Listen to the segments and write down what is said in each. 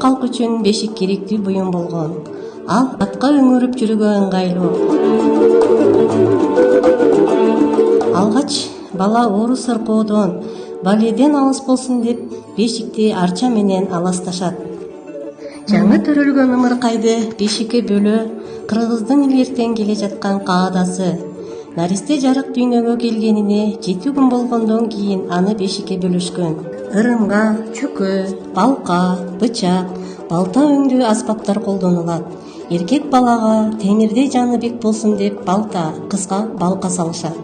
калк үчүн бешик керектүү буюм болгон. Ал атка өңөрүп жүрүүгө ыңгайлуу. Алгач бала оору сыркоодон, баледен алыс болсун деп бешикти арча менен аласташат. Жаңы төрөлгөн ымыркайды бешикке бөлөө кыргыздын илгертен келе жаткан каадасы. Наристе жарык дүйнөгө келгенине 7 күн болгондон кийин аны бешикке бөлүшкөн. Ырымга чүкө, балка, бычак, балта өңдүү аспаптар колдонулат. Эркек балага темирде жаны бек болсун деп балта, кыска балка салышат.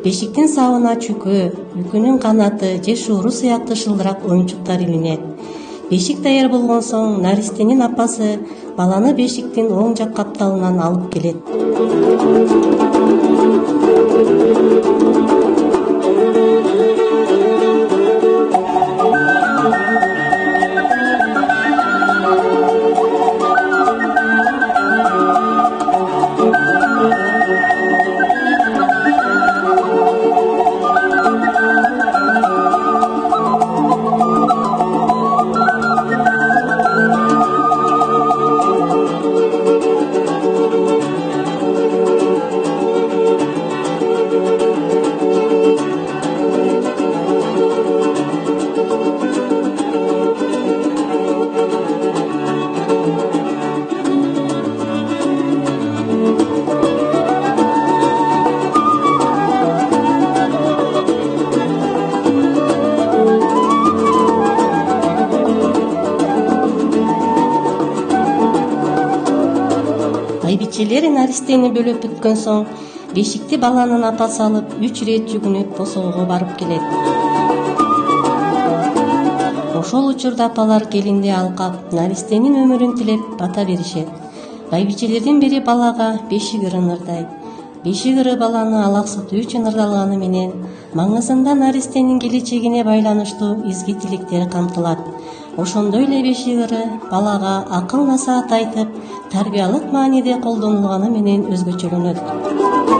Бешиктин сабына чүкө, үкүнүн канаты же шууру сыяктуу шылдырак оюнчуктар илинет. Бешик даяр болгон соң наристенин апасы баланы бешиктин оң жак капталынан алып келет. Айбичелер наристени бөлөп бүткөн соң бешикти баланын апасы алып 3 рет жүгүнүп босоого барып келет. Ошол учурда апалар келинди алкап, наристенин өмүрүн тилеп бата беришет. Айбичелердин бири балага бешик ырын ырдайт. Бешик ыры баланы алаксытуу үчүн ырдалганы менен маңызында наристенин келечегине байланыштуу изги тилектер камтылат. Ошондой эле бешик ыры балага акыл насаат айтып, тарбиялык мааниде колдонулганы менен өзгөчөлөнөт.